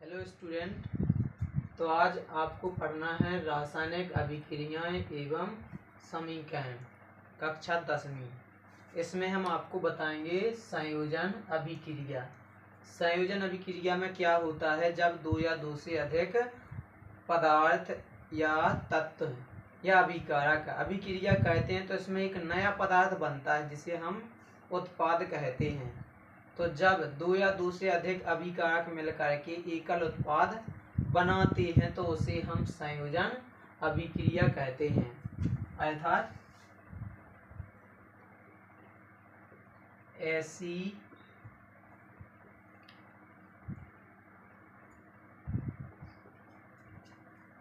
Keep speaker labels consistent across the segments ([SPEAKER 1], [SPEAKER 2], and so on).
[SPEAKER 1] Hello student. तो आज आपको पढ़ना है रासायनिक अभिक्रियाएं एवं समीकरण, कक्षा 10वीं। इसमें हम आपको बताएंगे संयोजन अभिक्रिया। संयोजन अभिक्रिया में क्या होता है, जब दो या दो से अधिक पदार्थ या तत्व या अभिकारक अभिक्रिया कहते हैं तो इसमें एक नया पदार्थ बनता है जिसे हम उत्पाद कहते हैं। तो जब दो या दो से अधिक अभिकारक मिलकर के एकल उत्पाद बनाते हैं तो उसे हम संयोजन अभिक्रिया कहते हैं। अर्थात ऐसी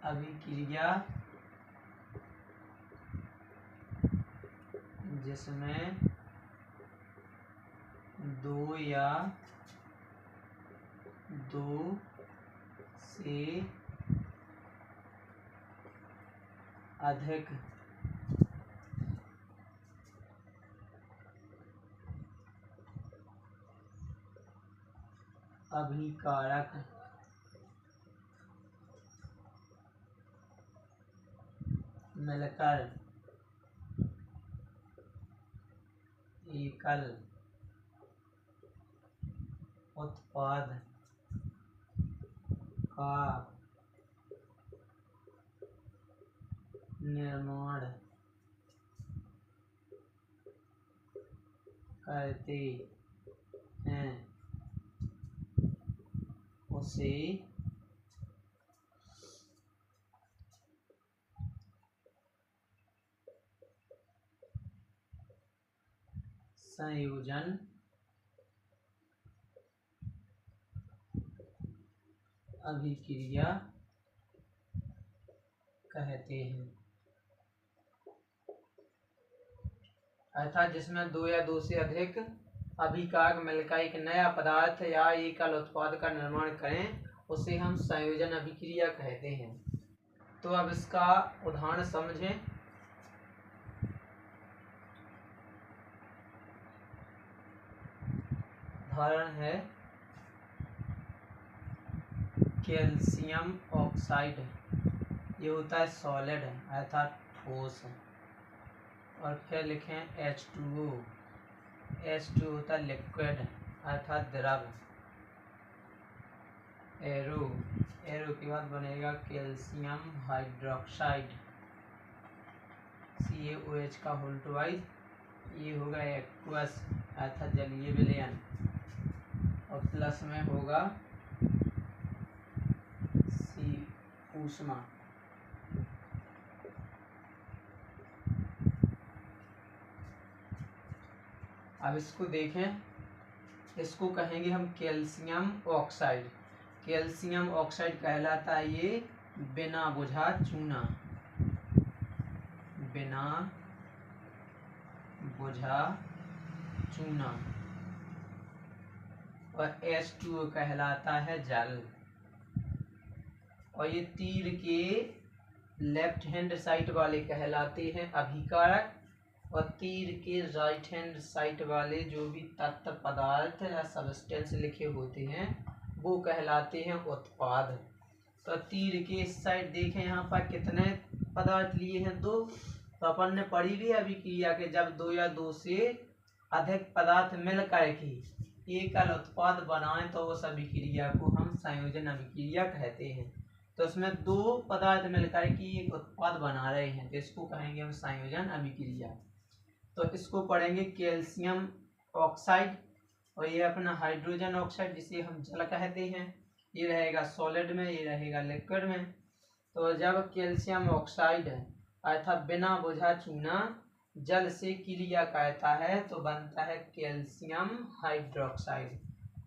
[SPEAKER 1] अभिक्रिया जिसमें दो या दो से अधिक अभिकारक मिलकर एकल उत्पाद का निर्माण करते हैं उसे संयोजन अभिक्रिया कहते हैं। अर्थात जिसमें दो या दो से अधिक अभिकारक मिलकर एक नया पदार्थ या एकल उत्पाद का निर्माण करें उसे हम संयोजन अभिक्रिया कहते हैं। तो अब इसका उदाहरण समझें। उदाहरण है कैल्शियम ऑक्साइड। ये होता है सॉलिड अर्थात ठोस। और फिर लिखें H2O। H2 होता है लिक्विड अर्थात द्रव। एरो के बाद बनेगा कैल्शियम हाइड्रोक्साइड CaOH का होल ट्वाइस। ये होगा एक्वस अर्थात जलीय विलयन। और प्लस में होगा ऊष्मा। अब इसको देखें, इसको कहेंगे हम कैल्शियम ऑक्साइड। कैल्शियम ऑक्साइड कहलाता है ये बिना बुझा चूना। बिना बुझा चूना। और H2O कहलाता है जल। और ये तीर के लेफ्ट हैंड साइड वाले कहलाते हैं अभिकारक और तीर के राइट हैंड साइड वाले जो भी तत्व पदार्थ या सब्सटेंस लिखे होते हैं वो कहलाते हैं उत्पाद। तो तीर के इस साइड देखें, यहाँ पर कितने पदार्थ लिए हैं? दो। तो अपन ने पढ़ी भी अभिक्रिया के जब दो या दो से अधिक पदार्थ मिलकर के एकल उत्पाद बनाएं तो उस अभिक्रिया को हम संयोजन अभिक्रिया कहते हैं। तो इसमें दो पदार्थ मिलकर के एक उत्पाद बना रहे हैं तो इसको कहेंगे हम संयोजन अभिक्रिया। तो इसको पढ़ेंगे कैल्शियम ऑक्साइड और ये अपना हाइड्रोजन ऑक्साइड जिसे हम जल कहते हैं। ये रहेगा सॉलिड में, ये रहेगा लिक्विड में। तो जब कैल्शियम ऑक्साइड अर्थात बिना बुझा चूना जल से क्रिया करता है तो बनता है कैल्शियम हाइड्रोक्साइड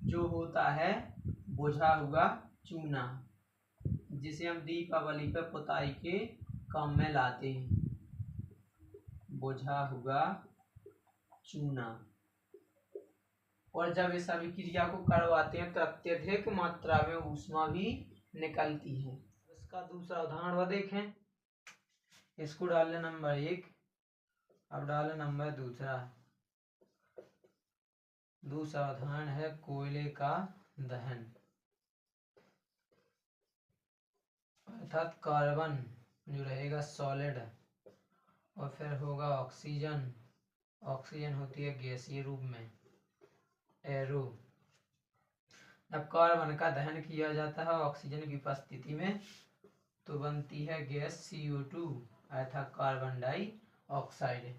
[SPEAKER 1] जो होता है बुझा हुआ चूना, जिसे हम दीपावली पर पुताई के काम में लाते हैं। बुझा हुआ चूना। और जब इस अभिक्रिया को करवाते हैं तो अत्यधिक मात्रा में ऊष्मा भी निकलती है। इसका दूसरा उदाहरण वो देखें। इसको डाल लें नंबर 1। अब डालें नंबर दूसरा। दूसरा उदाहरण है कोयले का दहन। अर्थात कार्बन जो रहेगा सॉलिड, और फिर होगा ऑक्सीजन, ऑक्सीजन होती है गैसीय रूप में एरो। जब कार्बन का दहन किया जाता है ऑक्सीजन की उपस्थिति में तो बनती है गैस CO2 अर्थात कार्बन डाइऑक्साइड।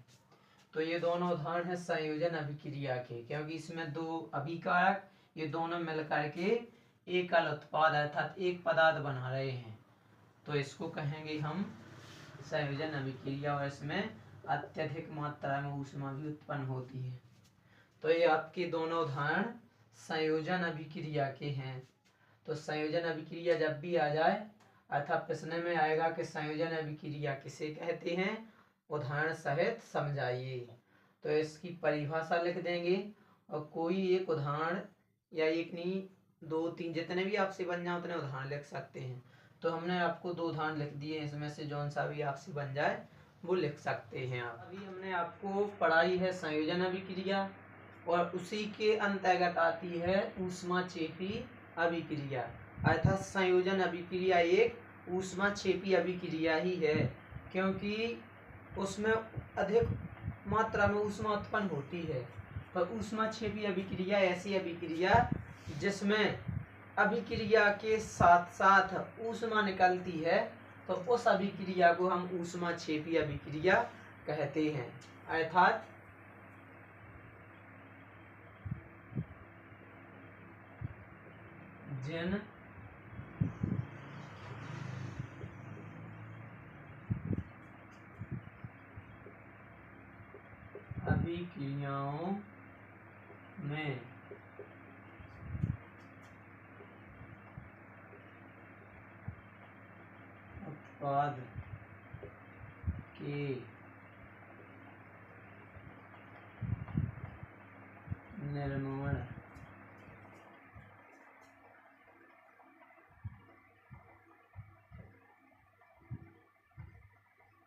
[SPEAKER 1] तो ये दोनों उदाहरण है संयोजन अभिक्रिया के, क्योंकि इसमें दो अभिकारक ये दोनों मिलकर के एकल उत्पाद अर्थात एक पदार्थ बना रहे हैं, तो इसको कहेंगे हम संयोजन अभिक्रिया, और इसमें अत्यधिक मात्रा में ऊष्मा भी उत्पन्न होती है। तो ये आपके दोनों उदाहरण संयोजन अभिक्रिया के हैं। तो संयोजन अभिक्रिया जब भी आ जाए अर्थात प्रश्न में आएगा कि संयोजन अभिक्रिया किसे कहते हैं, उदाहरण सहित समझाइए। तो इसकी परिभाषा लिख देंगे और कोई एक उदाहरण या एक नहीं दो तीन जितने भी आपसे बन जाए उतने उदाहरण लिख सकते हैं। तो हमने आपको 2 उदाहरण लिख दिए, इसमें से जौन सा भी आपसे बन जाए वो लिख सकते हैं आप। अभी हमने आपको पढ़ाई है संयोजन अभिक्रिया, और उसी के अंतर्गत आती है ऊष्माक्षेपी अभिक्रिया। अर्थात संयोजन अभिक्रिया एक ऊष्माक्षेपी अभिक्रिया ही है, क्योंकि उसमें अधिक मात्रा में ऊष्मा उत्पन्न होती है। तो ऊष्माक्षेपी अभिक्रिया ऐसी अभिक्रिया जिसमें अभिक्रिया के साथ साथ ऊष्मा निकलती है, तो उस अभिक्रिया को हम ऊष्माक्षेपी अभिक्रिया कहते हैं। अर्थात जिन अभिक्रियाओं में उत्पाद के निर्माण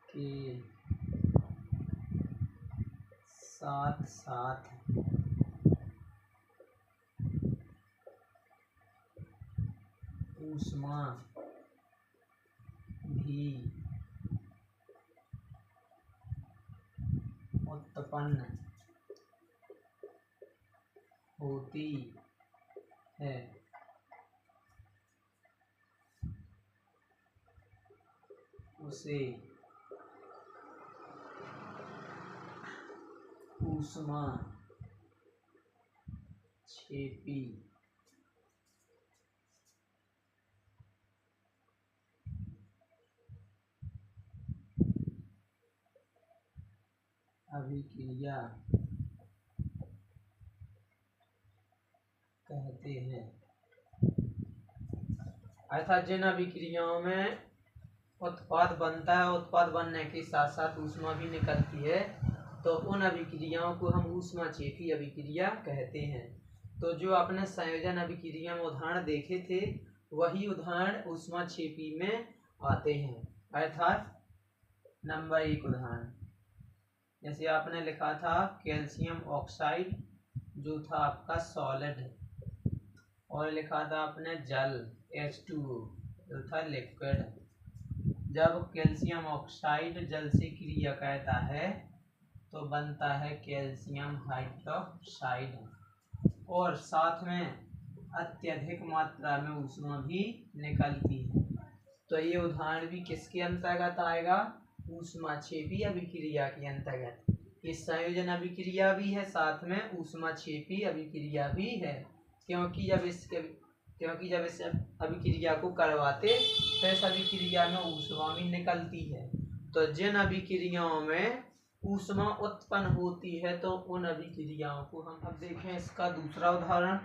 [SPEAKER 1] के साथ साथ ऊष्मा भी उत्पन्न होती है, उसे ऊष्माक्षेपी अभिक्रिया कहते हैं। अर्थात जिन अभिक्रियाओं में उत्पाद बनता है, उत्पाद बनने के साथ साथ ऊष्मा भी निकलती है, तो उन अभिक्रियाओं को हम ऊष्माक्षेपी अभिक्रिया कहते हैं। तो जो आपने संयोजन अभिक्रिया में उदाहरण देखे थे वही उदाहरण ऊष्माक्षेपी में आते हैं। अर्थात नंबर 1 उदाहरण जैसे आपने लिखा था कैल्शियम ऑक्साइड जो था आपका सॉलिड, और लिखा था आपने जल H2O जो था लिक्विड। जब कैल्शियम ऑक्साइड जल से क्रिया करता है तो बनता है कैल्शियम हाइड्रोक्साइड, और साथ में अत्यधिक मात्रा में ऊष्मा भी निकलती है। तो ये उदाहरण भी किसके अंतर्गत आएगा, ऊष्माक्षेपी अभिक्रिया के अंतर्गत। इस संयोजन अभिक्रिया भी है साथ में ऊष्माक्षेपी अभिक्रिया भी है, क्योंकि जब इस अभिक्रिया को करवाते तो इस अभिक्रिया में ऊष्मा भी निकलती है। तो जिन अभिक्रियाओं में ऊष्मा उत्पन्न होती है तो उन अभिक्रियाओं को हम अब देखें। इसका दूसरा उदाहरण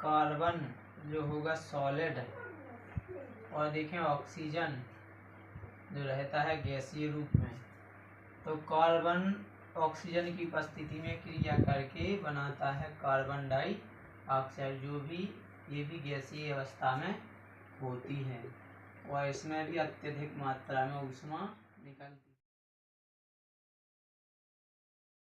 [SPEAKER 1] कार्बन जो होगा सॉलिड, और देखें ऑक्सीजन जो रहता है गैसीय रूप में। तो कार्बन ऑक्सीजन की उपस्थिति में क्रिया करके बनाता है कार्बन डाइऑक्साइड, जो भी ये भी गैसीय अवस्था में होती है, और इसमें भी अत्यधिक मात्रा में ऊष्मा निकलती है।